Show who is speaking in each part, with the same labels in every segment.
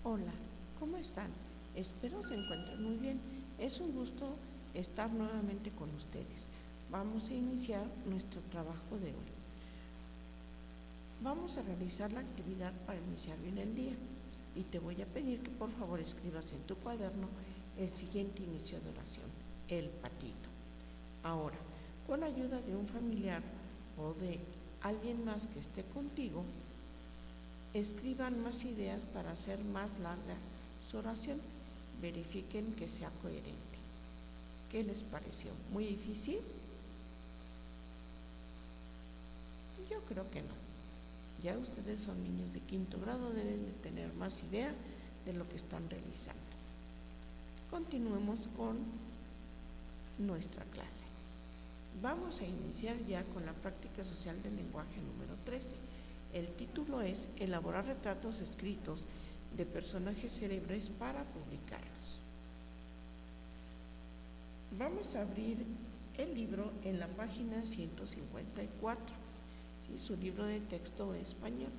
Speaker 1: Hola, ¿cómo están? Espero se encuentren muy bien. Es un gusto estar nuevamente con ustedes. Vamos a iniciar nuestro trabajo de hoy. Vamos a realizar la actividad para iniciar bien el día y te voy a pedir que por favor escribas en tu cuaderno el siguiente inicio de oración, el patito. Ahora, con ayuda de un familiar o de alguien más que esté contigo, escriban más ideas para hacer más larga su oración. Verifiquen que sea coherente. ¿Qué les pareció? ¿Muy difícil? Yo creo que no. Ya ustedes son niños de quinto grado, deben de tener más idea de lo que están realizando. Continuemos con nuestra clase. Vamos a iniciar ya con la práctica social del lenguaje número 13. El título es Elaborar retratos escritos de personajes célebres para publicarlos. Vamos a abrir el libro en la página 154, ¿sí? Su libro de texto español.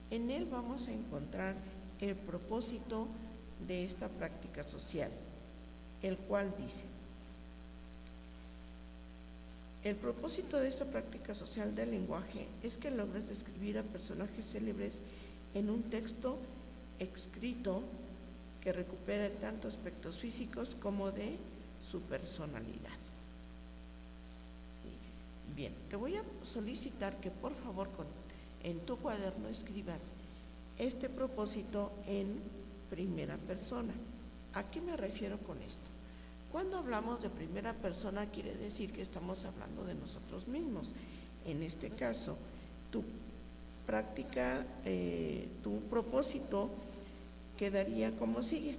Speaker 1: En él vamos a encontrar el propósito de esta práctica social, el cual dice: el propósito de esta práctica social del lenguaje es que logres describir a personajes célebres en un texto escrito que recupere tanto aspectos físicos como de su personalidad. ¿Sí? Bien, te voy a solicitar que por favor en tu cuaderno escribas este propósito en primera persona. ¿A qué me refiero con esto? Cuando hablamos de primera persona quiere decir que estamos hablando de nosotros mismos. En este caso, tu práctica, tu propósito quedaría como sigue.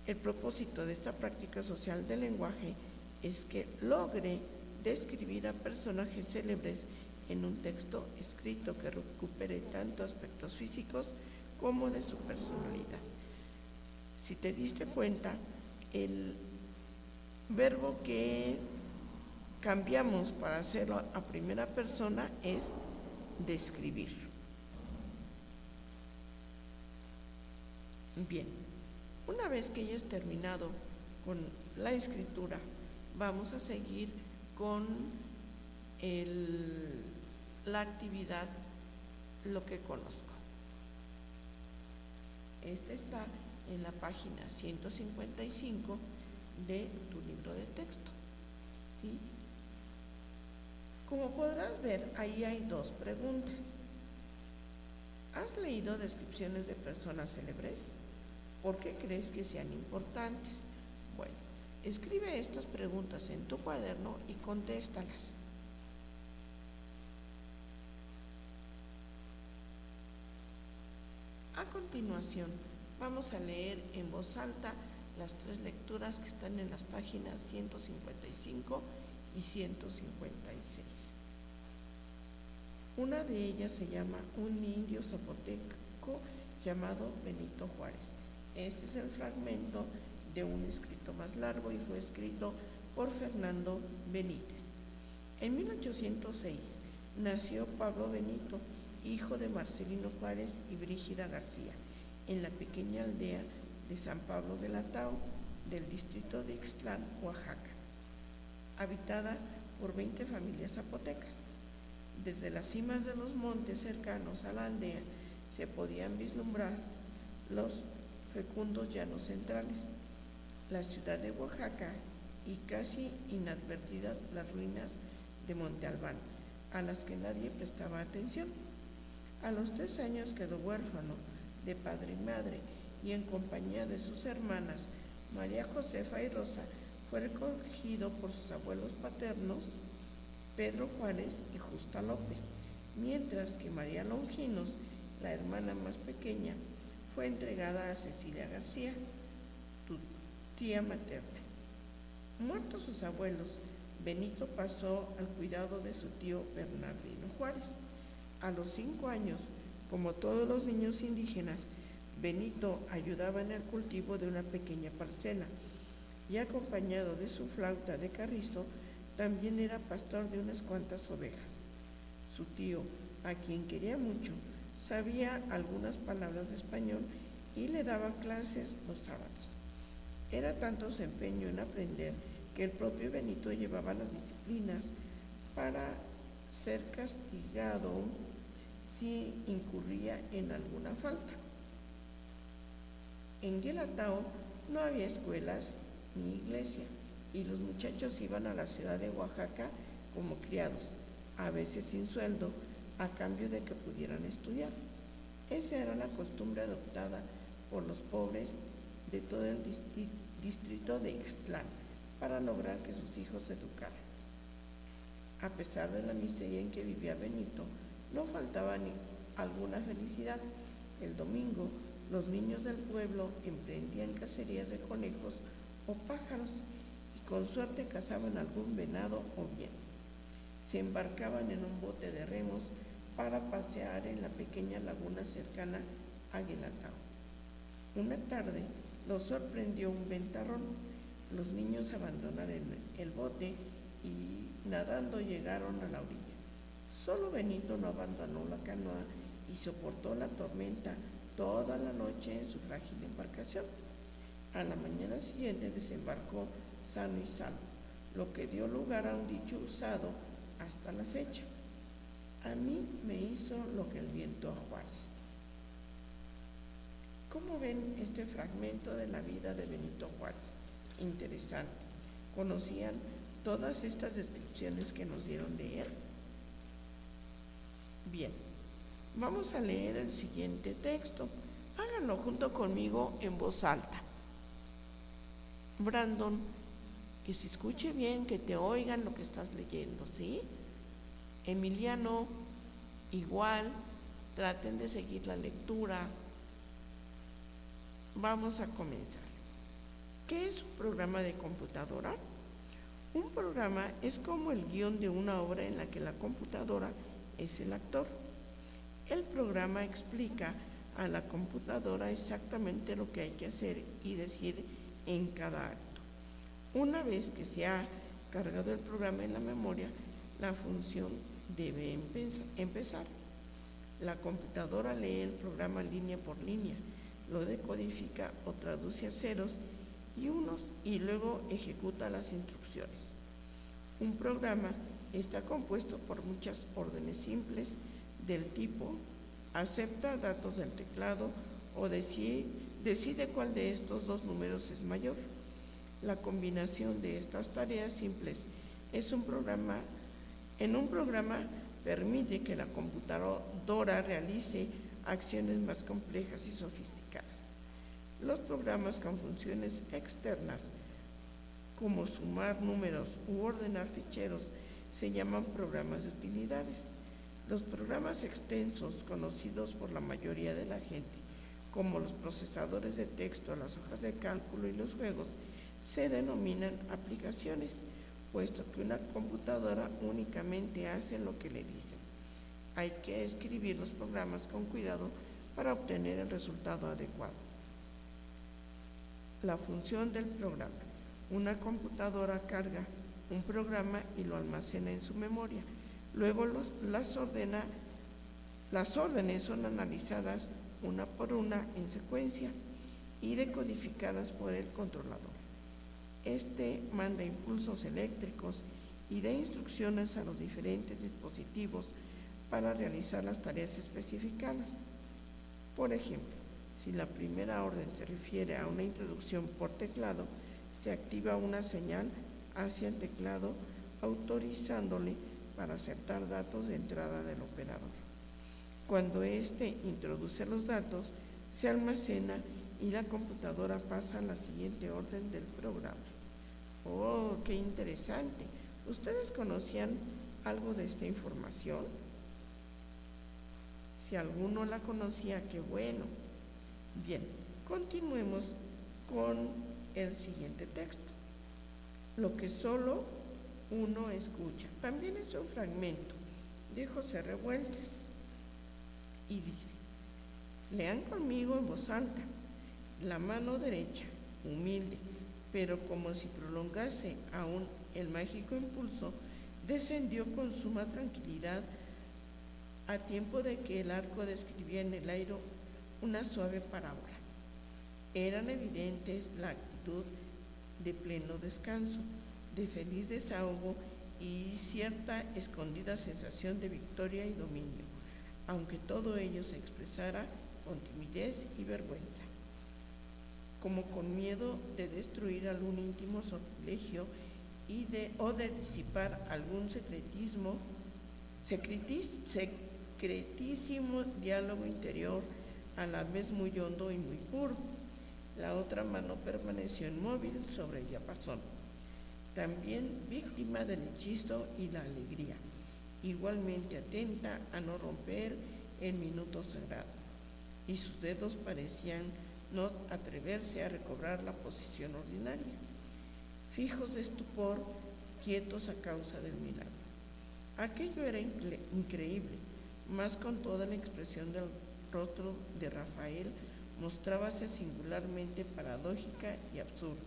Speaker 1: El propósito de esta práctica social del lenguaje es que logre describir a personajes célebres en un texto escrito que recupere tanto aspectos físicos como de su personalidad. Si te diste cuenta, el verbo que cambiamos para hacerlo a primera persona es describir. Bien, una vez que hayas terminado con la escritura, vamos a seguir con la actividad Lo que conozco. Esta está en la página 155 de tu libro de texto, ¿sí? Como podrás ver, ahí hay dos preguntas. ¿Has leído descripciones de personas célebres? ¿Por qué crees que sean importantes? Bueno, escribe estas preguntas en tu cuaderno y contéstalas. A continuación, vamos a leer en voz alta las tres lecturas que están en las páginas 155 y 156. Una de ellas se llama Un indio zapoteco llamado Benito Juárez. Este es el fragmento de un escrito más largo y fue escrito por Fernando Benítez. En 1806 nació Pablo Benito, hijo de Marcelino Juárez y Brígida García, en la pequeña aldea de San Pablo de la Tao, del distrito de Ixtlán, Oaxaca, habitada por 20 familias zapotecas. Desde las cimas de los montes cercanos a la aldea se podían vislumbrar los fecundos llanos centrales, la ciudad de Oaxaca y casi inadvertidas las ruinas de Monte Albán, a las que nadie prestaba atención. A los 3 años quedó huérfano de padre y madre y en compañía de sus hermanas María Josefa y Rosa fue recogido por sus abuelos paternos Pedro Juárez y Justa López, mientras que María Longinos, la hermana más pequeña, fue entregada a Cecilia García, tu tía materna. Muertos sus abuelos, Benito pasó al cuidado de su tío Bernardino Juárez. A los 5 años, como todos los niños indígenas, Benito ayudaba en el cultivo de una pequeña parcela y, acompañado de su flauta de carrizo, también era pastor de unas cuantas ovejas. Su tío, a quien quería mucho, sabía algunas palabras de español y le daba clases los sábados. Era tanto su empeño en aprender que el propio Benito llevaba las disciplinas para ser castigado si incurría en alguna falta. En Guelatao no había escuelas ni iglesia y los muchachos iban a la ciudad de Oaxaca como criados, a veces sin sueldo, a cambio de que pudieran estudiar. Esa era la costumbre adoptada por los pobres de todo el distrito de Ixtlán para lograr que sus hijos se educaran. A pesar de la miseria en que vivía Benito, no faltaba ni alguna felicidad. El domingo, los niños del pueblo emprendían cacerías de conejos o pájaros y con suerte cazaban algún venado o bien. Se embarcaban en un bote de remos para pasear en la pequeña laguna cercana a Guelatao. Una tarde los sorprendió un ventarrón. Los niños abandonaron el bote y nadando llegaron a la orilla. Solo Benito no abandonó la canoa y soportó la tormenta toda la noche en su frágil embarcación. A la mañana siguiente desembarcó sano y salvo, lo que dio lugar a un dicho usado hasta la fecha: a mí me hizo lo que el viento a Juárez. ¿Cómo ven este fragmento de la vida de Benito Juárez? Interesante. ¿Conocían todas estas descripciones que nos dieron de él? Bien, vamos a leer el siguiente texto. Háganlo junto conmigo en voz alta. Brandon, que se escuche bien, que te oigan lo que estás leyendo, ¿sí? Emiliano, igual, traten de seguir la lectura. Vamos a comenzar. ¿Qué es un programa de computadora? Un programa es como el guión de una obra en la que la computadora es el actor. El programa explica a la computadora exactamente lo que hay que hacer y decir en cada acto. Una vez que se ha cargado el programa en la memoria, la función debe empezar. La computadora lee el programa línea por línea, lo decodifica o traduce a ceros y unos y luego ejecuta las instrucciones. Un programa está compuesto por muchas órdenes simples del tipo acepta datos del teclado o decide cuál de estos dos números es mayor. La combinación de estas tareas simples en un programa permite que la computadora realice acciones más complejas y sofisticadas. Los programas con funciones externas, como sumar números u ordenar ficheros, se llaman programas de utilidades. Los programas extensos, conocidos por la mayoría de la gente, como los procesadores de texto, las hojas de cálculo y los juegos, se denominan aplicaciones, puesto que una computadora únicamente hace lo que le dicen. Hay que escribir los programas con cuidado para obtener el resultado adecuado. La función del programa. Una computadora carga un programa y lo almacena en su memoria. Luego las órdenes son analizadas una por una en secuencia y decodificadas por el controlador. Este manda impulsos eléctricos y da instrucciones a los diferentes dispositivos para realizar las tareas especificadas. Por ejemplo, si la primera orden se refiere a una introducción por teclado, se activa una señal hacia el teclado autorizándole para aceptar datos de entrada del operador. Cuando éste introduce los datos, se almacena y la computadora pasa a la siguiente orden del programa. ¡Oh, qué interesante! ¿Ustedes conocían algo de esta información? Si alguno la conocía, qué bueno. Bien, continuemos con el siguiente texto. Lo que solo uno escucha. También es un fragmento de José Revueltas y dice: lean conmigo en voz alta. La mano derecha, humilde, pero como si prolongase aún el mágico impulso, descendió con suma tranquilidad a tiempo de que el arco describía en el aire una suave parábola. Eran evidentes la actitud de pleno descanso, de feliz desahogo y cierta escondida sensación de victoria y dominio, aunque todo ello se expresara con timidez y vergüenza, como con miedo de destruir algún íntimo sortilegio o de disipar algún secretísimo diálogo interior, a la vez muy hondo y muy puro. La otra mano permaneció inmóvil sobre el diapasón, también víctima del hechizo y la alegría, igualmente atenta a no romper el minuto sagrado, y sus dedos parecían no atreverse a recobrar la posición ordinaria, fijos de estupor, quietos a causa del milagro. Aquello era increíble, mas con toda la expresión del rostro de Rafael mostrábase singularmente paradójica y absurda.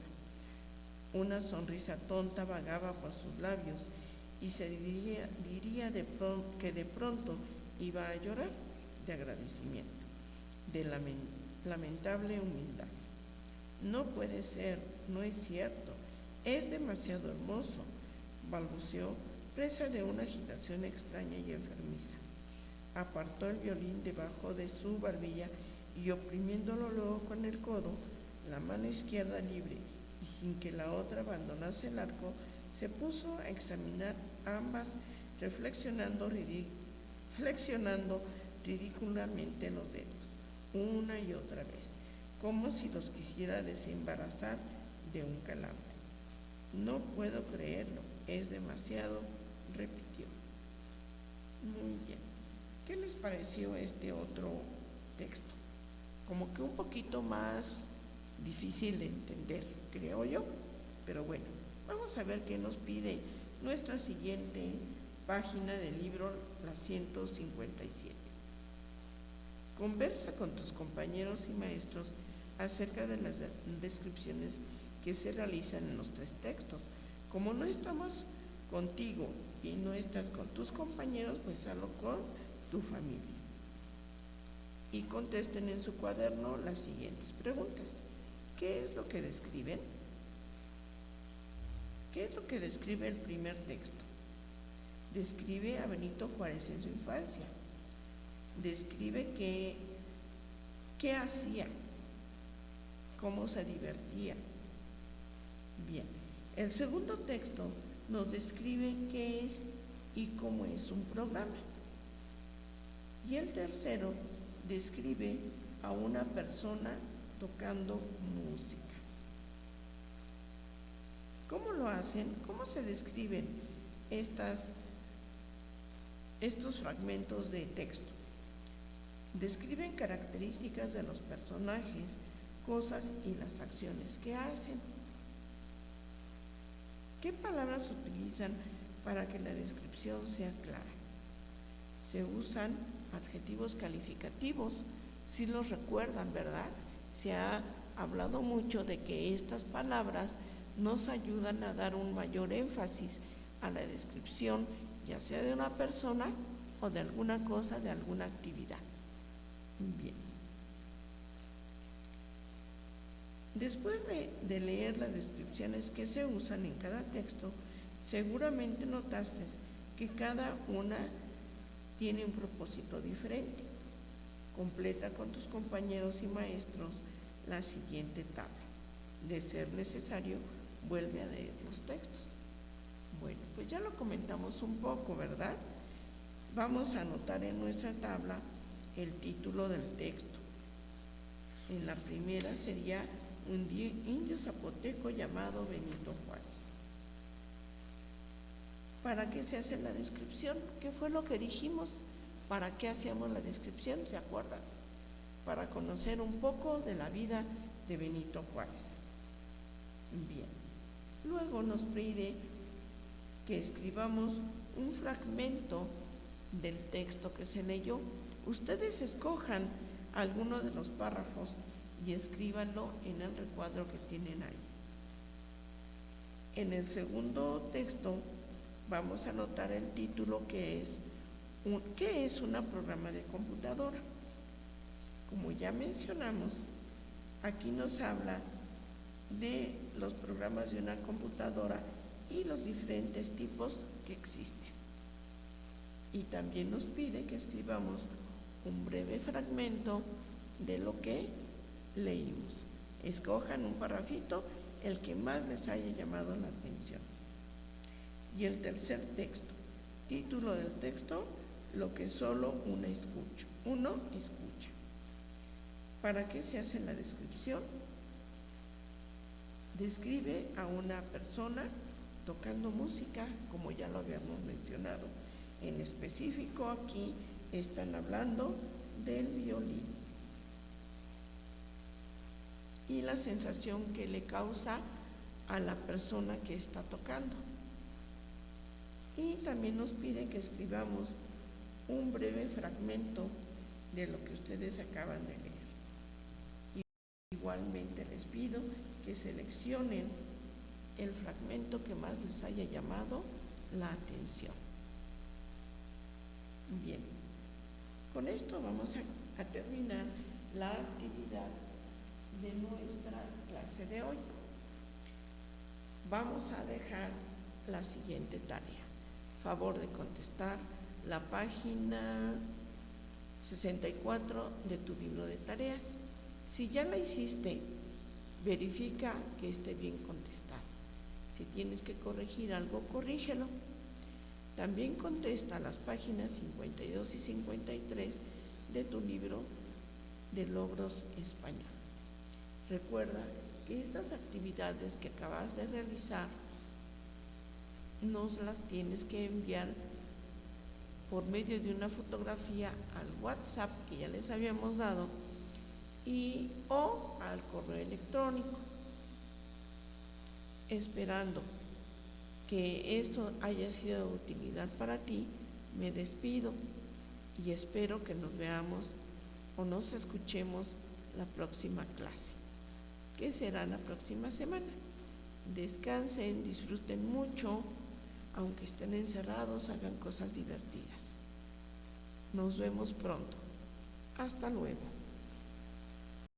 Speaker 1: Una sonrisa tonta vagaba por sus labios y se diría que de pronto iba a llorar de agradecimiento, de lamentable humildad. No puede ser, no es cierto, es demasiado hermoso, balbuceó, presa de una agitación extraña y enfermiza. Apartó el violín debajo de su barbilla y oprimiéndolo luego con el codo, la mano izquierda libre y sin que la otra abandonase el arco, se puso a examinar ambas, flexionando ridículamente los dedos, una y otra vez, como si los quisiera desembarazar de un calambre. No puedo creerlo, es demasiado, repitió. Muy bien. ¿Qué les pareció este otro texto? Como que un poquito más difícil de entender, creo yo, pero bueno, vamos a ver qué nos pide nuestra siguiente página del libro, la 157. Conversa con tus compañeros y maestros acerca de las descripciones que se realizan en los tres textos. Como no estamos contigo y no estás con tus compañeros, pues hazlo con tu familia. Y contesten en su cuaderno las siguientes preguntas. ¿Qué es lo que describen? ¿Qué es lo que describe el primer texto? Describe a Benito Juárez en su infancia. Describe qué hacía, cómo se divertía. Bien, el segundo texto nos describe qué es y cómo es un programa. Y el tercero describe a una persona tocando música. ¿Cómo lo hacen? ¿Cómo se describen estos fragmentos de texto? Describen características de los personajes, cosas y las acciones que hacen. ¿Qué palabras utilizan para que la descripción sea clara? Se usan adjetivos calificativos, si los recuerdan, ¿verdad? Se ha hablado mucho de que estas palabras nos ayudan a dar un mayor énfasis a la descripción, ya sea de una persona o de alguna cosa, de alguna actividad. Bien. Después de leer las descripciones que se usan en cada texto, seguramente notaste que cada una tiene un propósito diferente. Completa con tus compañeros y maestros la siguiente tabla. De ser necesario, vuelve a leer los textos. Bueno, pues ya lo comentamos un poco, ¿verdad? Vamos a anotar en nuestra tabla el título del texto. En la primera sería un indio zapoteco llamado Benito Juárez. ¿Para qué se hace la descripción? ¿Qué fue lo que dijimos? ¿Para qué hacíamos la descripción? ¿Se acuerdan? Para conocer un poco de la vida de Benito Juárez. Bien. Luego nos pide que escribamos un fragmento del texto que se leyó. Ustedes escojan alguno de los párrafos y escríbanlo en el recuadro que tienen ahí. En el segundo texto vamos a anotar el título que es ¿qué es un programa de computadora? Como ya mencionamos, Aquí nos habla de los programas de una computadora y los diferentes tipos que existen. Y también nos pide que escribamos un breve fragmento de lo que leímos. Escojan un parrafito, el que más les haya llamado la atención. Y el tercer texto, título del texto, lo que solo uno escucha. ¿Para qué se hace la descripción? Describe a una persona tocando música, como ya lo habíamos mencionado. En específico, aquí están hablando del violín y la sensación que le causa a la persona que está tocando. Y también nos pide que escribamos un breve fragmento de lo que ustedes acaban de leer. Igualmente les pido que seleccionen el fragmento que más les haya llamado la atención. Bien, con esto vamos a terminar la actividad de nuestra clase de hoy. Vamos a dejar la siguiente tarea. Favor de contestar la página 64 de tu libro de tareas. Si ya la hiciste, verifica que esté bien contestado. Si tienes que corregir algo, corrígelo. También contesta las páginas 52 y 53 de tu libro de logros español. Recuerda que estas actividades que acabas de realizar nos las tienes que enviar por medio de una fotografía al WhatsApp que ya les habíamos dado o al correo electrónico. Esperando que esto haya sido de utilidad para ti, me despido y espero que nos veamos o nos escuchemos la próxima clase, que será la próxima semana. Descansen, disfruten mucho, aunque estén encerrados, hagan cosas divertidas. Nos vemos pronto. Hasta luego.